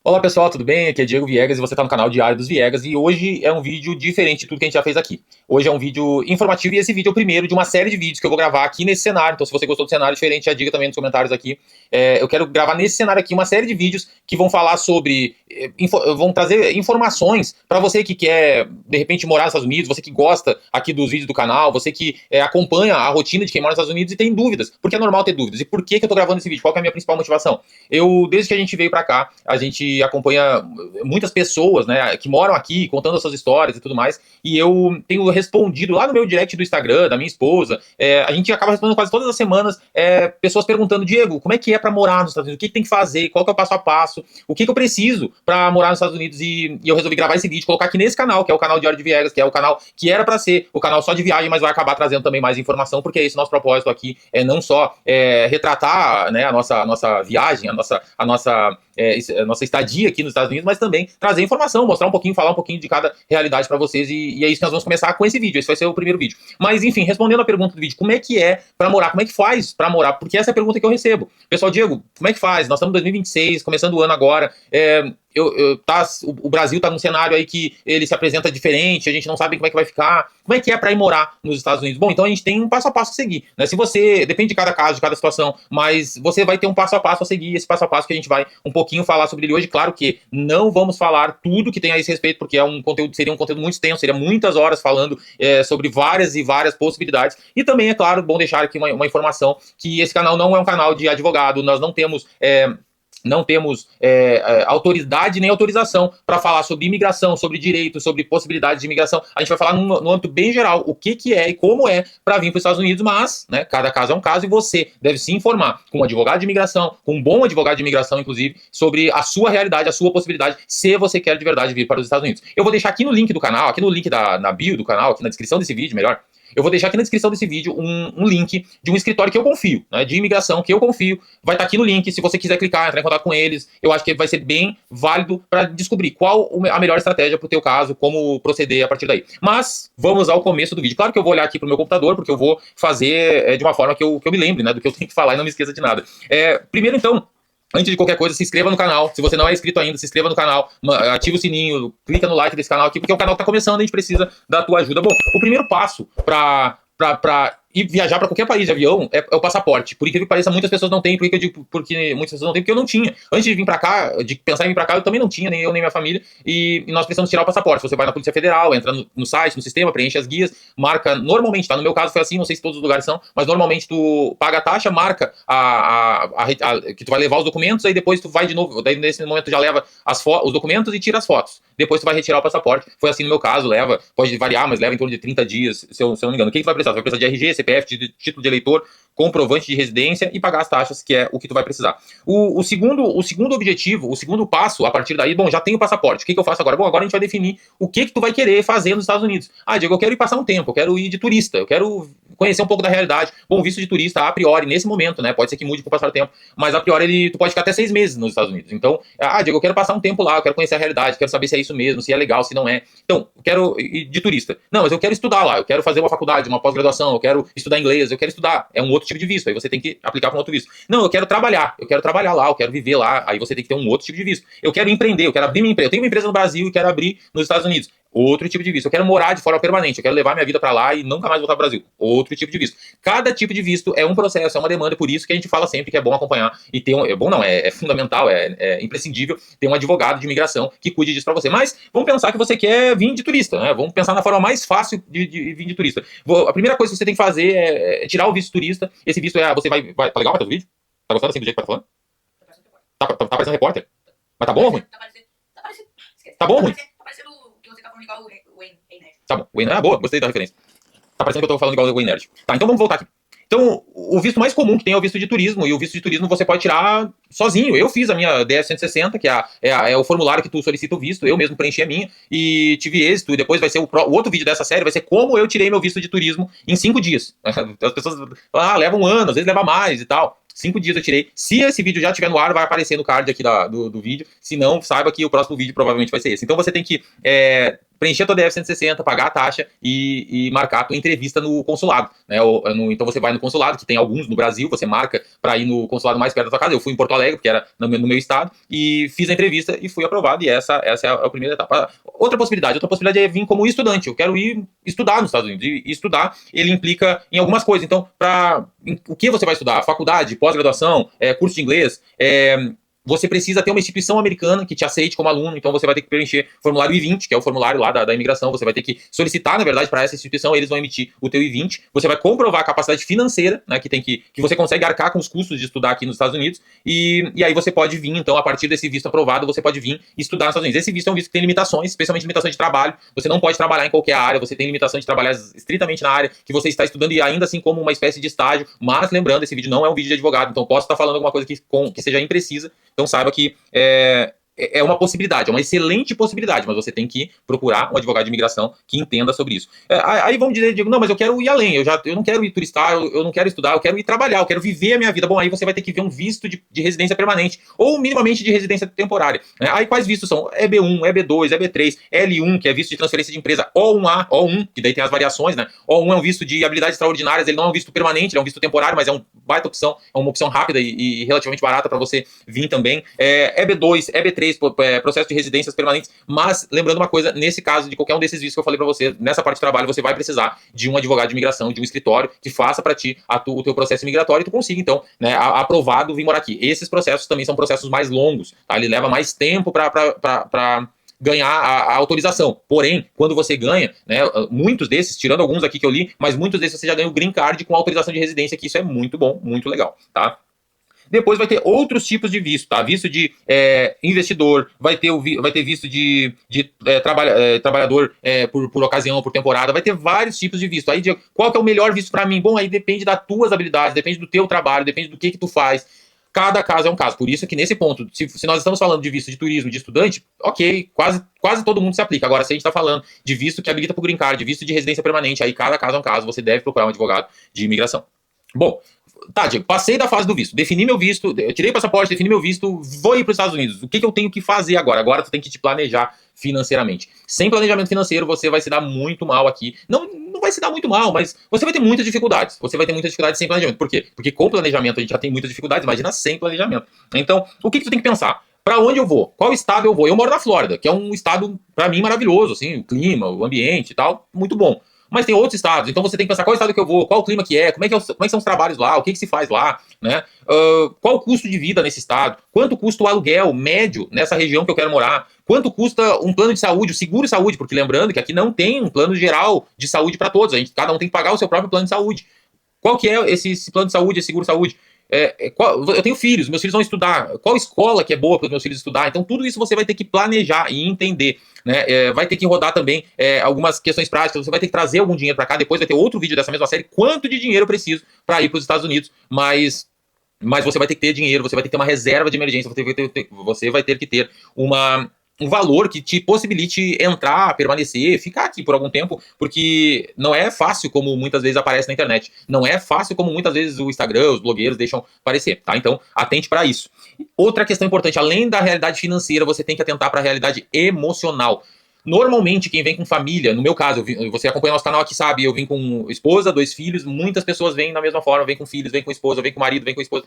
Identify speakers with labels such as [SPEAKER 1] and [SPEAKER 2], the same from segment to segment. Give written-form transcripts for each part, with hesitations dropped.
[SPEAKER 1] Olá pessoal, tudo bem? Aqui é Diego Viegas e você está no canal Diário dos Viegas e hoje é um vídeo diferente de tudo que a gente já fez aqui. Hoje é um vídeo informativo e esse vídeo é o primeiro de uma série de vídeos que eu vou gravar aqui nesse cenário. Então se você gostou do cenário diferente, já diga também nos comentários aqui. Eu quero gravar nesse cenário aqui uma série de vídeos que vão falar sobre, vão trazer informações para você que quer de repente morar nos Estados Unidos, você que gosta aqui dos vídeos do canal, você que acompanha a rotina de quem mora nos Estados Unidos e tem dúvidas, porque é normal ter dúvidas. E por que eu tô gravando esse vídeo? Qual que é a minha principal motivação? Desde que a gente veio para cá, a gente acompanha muitas pessoas, né, que moram aqui, contando as suas histórias e tudo mais, e eu tenho respondido lá no meu direct do Instagram, da minha esposa, a gente acaba respondendo quase todas as semanas, pessoas perguntando: Diego, como é que é para morar nos Estados Unidos? O que tem que fazer? Qual que é o passo a passo? O que eu preciso para morar nos Estados Unidos? E eu resolvi gravar esse vídeo, colocar aqui nesse canal, que é o canal Diário de Viegas, que é o canal que era para ser o canal só de viagem, mas vai acabar trazendo também mais informação, porque esse nosso propósito aqui é não só retratar, né, a nossa viagem, a nossa estadia aqui nos Estados Unidos, mas também trazer informação, mostrar um pouquinho, falar um pouquinho de cada realidade para vocês, e é isso que nós vamos começar com esse vídeo. Esse vai ser o primeiro vídeo. Mas enfim, respondendo a pergunta do vídeo, como é que é para morar? Como é que faz para morar? Porque essa é a pergunta que eu recebo. Pessoal, Diego, como é que faz? Nós estamos em 2026, começando o ano agora, o Brasil está num cenário aí que ele se apresenta diferente, a gente não sabe como é que vai ficar. Como é que é para ir morar nos Estados Unidos? Bom, então a gente tem um passo a passo a seguir, né? Se você, depende de cada caso, de cada situação, mas você vai ter um passo a passo a seguir, esse passo a passo que a gente vai um pouquinho falar sobre ele hoje. Claro que não vamos falar tudo que tem a esse respeito, porque seria um conteúdo muito extenso, seria muitas horas falando sobre várias e várias possibilidades. E também, é claro, bom deixar aqui uma informação, que esse canal não é um canal de advogado, nós não temos autoridade nem autorização para falar sobre imigração, sobre direitos, sobre possibilidades de imigração. A gente vai falar no âmbito bem geral o que é e como é para vir para os Estados Unidos, mas, né, cada caso é um caso e você deve se informar com um advogado de imigração, com um bom advogado de imigração, inclusive, sobre a sua realidade, a sua possibilidade, se você quer de verdade vir para os Estados Unidos. Eu vou deixar aqui no link do canal, aqui no link na bio do canal, aqui na descrição desse vídeo, melhor. Eu vou deixar aqui na descrição desse vídeo um link de um escritório que eu confio, né, de imigração que eu confio. Vai estar aqui no link, se você quiser clicar, entrar em contato com eles. Eu acho que vai ser bem válido para descobrir qual a melhor estratégia para o teu caso, como proceder a partir daí. Mas vamos ao começo do vídeo. Claro que eu vou olhar aqui para o meu computador, porque eu vou fazer de uma forma que eu me lembre, né, do que eu tenho que falar e não me esqueça de nada. Primeiro, então, antes de qualquer coisa, se inscreva no canal. Se você não é inscrito ainda, se inscreva no canal, ativa o sininho, clica no like desse canal aqui, porque o canal está começando, a gente precisa da tua ajuda. Bom, o primeiro passo para ir viajar para qualquer país de avião é o passaporte. Por incrível que pareça, muitas pessoas não têm. Por que eu digo porque muitas pessoas não têm? Porque eu não tinha. Antes de vir para cá, de pensar em vir para cá, eu também não tinha, nem eu nem minha família, e nós precisamos tirar o passaporte. Você vai na Polícia Federal, entra no site, no sistema, preenche as guias, marca, normalmente, tá? No meu caso foi assim, não sei se todos os lugares são, mas normalmente tu paga a taxa, marca que tu vai levar os documentos, aí depois tu vai de novo, daí nesse momento tu já leva os documentos e tira as fotos. Depois tu vai retirar o passaporte. Foi assim no meu caso, pode variar, mas leva em torno de 30 dias, se eu não me engano. O que tu vai precisar? Tu vai precisar de RG, CPF, título de eleitor, comprovante de residência e pagar as taxas, que é o que tu vai precisar. O segundo objetivo, o segundo passo, a partir daí, bom, já tenho o passaporte. O que eu faço agora? Bom, agora a gente vai definir o que tu vai querer fazer nos Estados Unidos. Ah, Diego, eu quero ir passar um tempo, eu quero ir de turista, eu quero conhecer um pouco da realidade. Bom, visto de turista, a priori, nesse momento, né, pode ser que mude com o passar do tempo, mas a priori tu pode ficar até 6 meses nos Estados Unidos. Então, Diego, eu quero passar um tempo lá, eu quero conhecer a realidade, quero saber se é isso mesmo, se é legal, se não é. Então, eu quero ir de turista. Não, mas eu quero estudar lá, eu quero fazer uma faculdade, uma pós-graduação, eu quero estudar inglês, eu quero estudar. É um outro tipo de visto, aí você tem que aplicar para um outro visto. Não, eu quero trabalhar lá, eu quero viver lá, aí você tem que ter um outro tipo de visto. Eu quero empreender, eu quero abrir minha empresa. Eu tenho uma empresa no Brasil e quero abrir nos Estados Unidos. Outro tipo de visto. Eu quero morar de forma permanente, eu quero levar minha vida para lá e nunca mais voltar para o Brasil. Outro tipo de visto. Cada tipo de visto é um processo, é uma demanda, por isso que a gente fala sempre que é bom acompanhar e ter é fundamental, é imprescindível ter um advogado de imigração que cuide disso para você. Mas vamos pensar que você quer vir de turista, né? Vamos pensar na forma mais fácil de vir de turista. A primeira coisa que você tem que fazer é tirar o visto turista. Esse visto você vai tá legal, vai ter o vídeo? Tá gostando assim do jeito que tá falando? Tá parecendo repórter? Mas tá bom ou ruim? Tá bom ou ruim?
[SPEAKER 2] Igual o Wayne Nerd.
[SPEAKER 1] Tá bom, Wayne Nerd, boa, gostei da referência. Tá parecendo que eu tô falando igual o Wayne Nerd. Tá, então vamos voltar aqui. Então, o visto mais comum que tem é o visto de turismo, e o visto de turismo você pode tirar sozinho. Eu fiz a minha DS-160, que é o formulário que tu solicita o visto, eu mesmo preenchi a minha, e tive êxito, e depois vai ser o outro vídeo dessa série, vai ser como eu tirei meu visto de turismo em 5 dias. As pessoas levam um ano, às vezes leva mais e tal. 5 dias eu tirei. Se esse vídeo já estiver no ar, vai aparecer no card aqui do vídeo. Se não, saiba que o próximo vídeo provavelmente vai ser esse. Então você tem que preencher a tua DF-160, pagar a taxa e marcar a tua entrevista no consulado, né? Então você vai no consulado, que tem alguns no Brasil, você marca para ir no consulado mais perto da tua casa. Eu fui em Porto Alegre, porque era no meu estado, e fiz a entrevista e fui aprovado, e essa é a primeira etapa. Outra possibilidade é vir como estudante. Eu quero ir estudar nos Estados Unidos, e estudar, ele implica em algumas coisas. Então, o que você vai estudar? Faculdade, pós-graduação, curso de inglês, você precisa ter uma instituição americana que te aceite como aluno, então você vai ter que preencher o formulário I-20, que é o formulário lá da imigração. Você vai ter que solicitar, na verdade, para essa instituição, eles vão emitir o teu I-20. Você vai comprovar a capacidade financeira, né, que você consegue arcar com os custos de estudar aqui nos Estados Unidos, e aí você pode vir, então, a partir desse visto aprovado, você pode vir estudar nos Estados Unidos. Esse visto é um visto que tem limitações, especialmente limitações de trabalho. Você não pode trabalhar em qualquer área, você tem limitação de trabalhar estritamente na área que você está estudando, e ainda assim como uma espécie de estágio. Mas, lembrando, esse vídeo não é um vídeo de advogado, então posso estar falando alguma coisa que seja imprecisa. Então saiba que é uma possibilidade, é uma excelente possibilidade, mas você tem que procurar um advogado de imigração que entenda sobre isso. Aí vão dizer, Diego, não, mas eu quero ir além, eu não quero ir turistar, eu não quero estudar, eu quero ir trabalhar, eu quero viver a minha vida. Bom, aí você vai ter que ver um visto de residência permanente, ou minimamente de residência temporária, né? Aí quais vistos são? EB1, EB2, EB3, L1, que é visto de transferência de empresa, O1A, O1, que daí tem as variações, né? O1 é um visto de habilidades extraordinárias, ele não é um visto permanente, ele é um visto temporário, mas é uma baita opção, é uma opção rápida e relativamente barata para você vir também. EB2, EB3, processo de residências permanentes. Mas, lembrando uma coisa, nesse caso de qualquer um desses vistos que eu falei para você, nessa parte de trabalho, você vai precisar de um advogado de imigração, de um escritório que faça para ti o teu processo migratório, e tu consiga, então, né, aprovado, vir morar aqui. Esses processos também são processos mais longos, tá? Ele leva mais tempo para ganhar a autorização. Porém, quando você ganha, né, muitos desses, tirando alguns aqui que eu li, mas muitos desses você já ganha o green card com autorização de residência, que isso é muito bom, muito legal, tá? Depois vai ter outros tipos de visto, tá? Visto de investidor, vai ter visto de trabalhador por ocasião, por temporada, vai ter vários tipos de visto. Aí, qual que é o melhor visto para mim? Bom, aí depende das tuas habilidades, depende do teu trabalho, depende do que tu faz. Cada caso é um caso. Por isso que nesse ponto, se nós estamos falando de visto de turismo, de estudante, ok, quase todo mundo se aplica. Agora, se a gente está falando de visto que habilita para o green card, de visto de residência permanente, aí cada caso é um caso, você deve procurar um advogado de imigração. Bom, tá, Diego, passei da fase do visto, defini meu visto, eu tirei o passaporte, defini meu visto, vou ir para os Estados Unidos. O que eu tenho que fazer agora? Agora tu tem que te planejar financeiramente. Sem planejamento financeiro, você vai se dar muito mal aqui. Não vai se dar muito mal, mas você vai ter muitas dificuldades. Você vai ter muitas dificuldades sem planejamento. Por quê? Porque com planejamento a gente já tem muitas dificuldades, imagina sem planejamento. Então, o que tu tem que pensar? Para onde eu vou? Qual estado eu vou? Eu moro na Flórida, que é um estado, para mim, maravilhoso, assim, o clima, o ambiente e tal, muito bom. Mas tem outros estados, então você tem que pensar qual estado que eu vou, qual o clima que é, como é que são os trabalhos lá, o que se faz lá, né? Qual o custo de vida nesse estado, quanto custa o aluguel médio nessa região que eu quero morar, quanto custa um plano de saúde, o seguro de saúde, porque lembrando que aqui não tem um plano geral de saúde para todos, cada um tem que pagar o seu próprio plano de saúde. Qual que é esse plano de saúde, esse seguro de saúde? Eu tenho filhos, meus filhos vão estudar, qual escola que é boa para os meus filhos estudar? Então tudo isso você vai ter que planejar e entender, né? Vai ter que rodar também algumas questões práticas, você vai ter que trazer algum dinheiro para cá, depois vai ter outro vídeo dessa mesma série, quanto de dinheiro eu preciso para ir para os Estados Unidos, mas você vai ter que ter dinheiro, você vai ter que ter uma reserva de emergência, você vai ter que ter um valor que te possibilite entrar, permanecer, ficar aqui por algum tempo, porque não é fácil como muitas vezes aparece na internet, não é fácil como muitas vezes o Instagram, os blogueiros deixam parecer, tá? Então, atente para isso. Outra questão importante, além da realidade financeira, você tem que atentar para a realidade emocional. Normalmente, quem vem com família, no meu caso, você acompanha nosso canal aqui, sabe, eu vim com esposa, 2 filhos, muitas pessoas vêm da mesma forma, vêm com filhos, vêm com esposa, vêm com marido, vêm com esposa.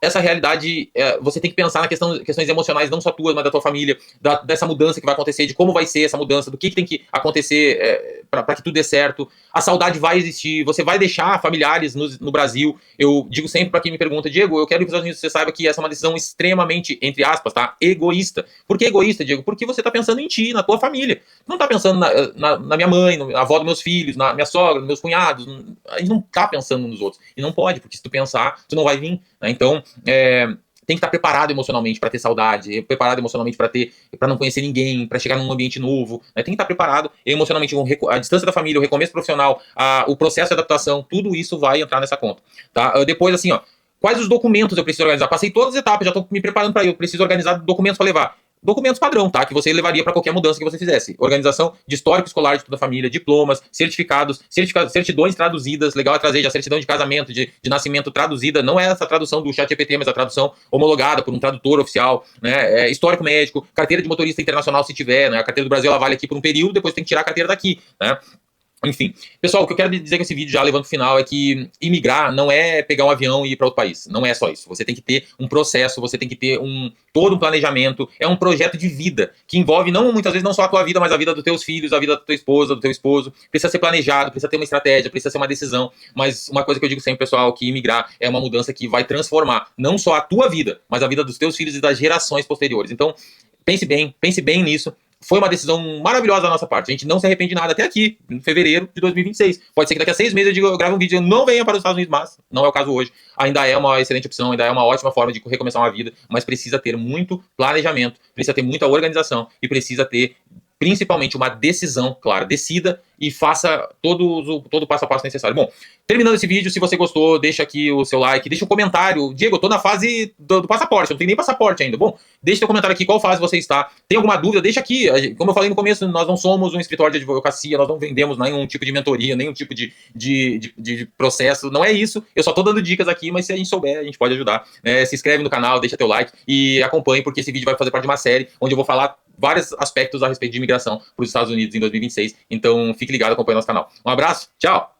[SPEAKER 1] Essa realidade, você tem que pensar na questões emocionais, não só tuas, mas da tua família, dessa mudança que vai acontecer, de como vai ser essa mudança, do que tem que acontecer para que tudo dê certo. A saudade vai existir, você vai deixar familiares no Brasil. Eu digo sempre para quem me pergunta, Diego, eu quero ir para os Estados Unidos, você saiba que essa é uma decisão extremamente, entre aspas, tá, egoísta. Por que egoísta, Diego? Porque você está pensando em ti, na tua família. Não está pensando na minha mãe, na avó dos meus filhos, na minha sogra, nos meus cunhados. A gente não está pensando nos outros. E não pode, porque se tu pensar, tu não vai vir, né? Então, tem que estar preparado emocionalmente para ter saudade, preparado emocionalmente para não conhecer ninguém, para chegar num ambiente novo, né? Tem que estar preparado emocionalmente, a distância da família, o recomeço profissional, o processo de adaptação, tudo isso vai entrar nessa conta, tá? Depois, assim, ó, quais os documentos eu preciso organizar? Passei todas as etapas, já estou me preparando para ir, eu preciso organizar documentos para levar. documentos padrão, tá? Que você levaria para qualquer mudança que você fizesse. Organização de histórico escolar de toda a família, diplomas, certificados, certidões traduzidas, legal é trazer já certidão de casamento, de nascimento traduzida, não é essa tradução do ChatGPT, mas a tradução homologada por um tradutor oficial, né? Histórico médico, carteira de motorista internacional se tiver, né? A carteira do Brasil ela vale aqui por um período, depois tem que tirar a carteira daqui, né? Enfim, pessoal, o que eu quero dizer com esse vídeo, já levando o final, é que imigrar não é pegar um avião e ir para outro país. Não é só isso. Você tem que ter um processo, você tem que ter todo um planejamento. É um projeto de vida que envolve, muitas vezes, não só a tua vida, mas a vida dos teus filhos, a vida da tua esposa, do teu esposo. Precisa ser planejado, precisa ter uma estratégia, precisa ser uma decisão. Mas uma coisa que eu digo sempre, pessoal, que imigrar é uma mudança que vai transformar não só a tua vida, mas a vida dos teus filhos e das gerações posteriores. Então, pense bem nisso. Foi uma decisão maravilhosa da nossa parte. A gente não se arrepende de nada até aqui, em fevereiro de 2026. Pode ser que daqui a 6 meses eu grave um vídeo e não venha para os Estados Unidos, mas não é o caso hoje. Ainda é uma excelente opção, ainda é uma ótima forma de recomeçar uma vida, mas precisa ter muito planejamento, precisa ter muita organização e precisa ter principalmente uma decisão clara. Decida e faça todo o passo a passo necessário. Bom, terminando esse vídeo, se você gostou, deixa aqui o seu like, deixa um comentário. Diego, eu tô na fase do passaporte, eu não tenho nem passaporte ainda. Bom, deixa seu comentário aqui, qual fase você está. Tem alguma dúvida? Deixa aqui. Como eu falei no começo, nós não somos um escritório de advocacia, nós não vendemos nenhum tipo de mentoria, nenhum tipo de processo. Não é isso. Eu só tô dando dicas aqui, mas se a gente souber, a gente pode ajudar. Se inscreve no canal, deixa teu like e acompanhe, porque esse vídeo vai fazer parte de uma série onde eu vou falar vários aspectos a respeito de imigração para os Estados Unidos em 2026. Então, fique ligado, acompanhe nosso canal. Um abraço, tchau!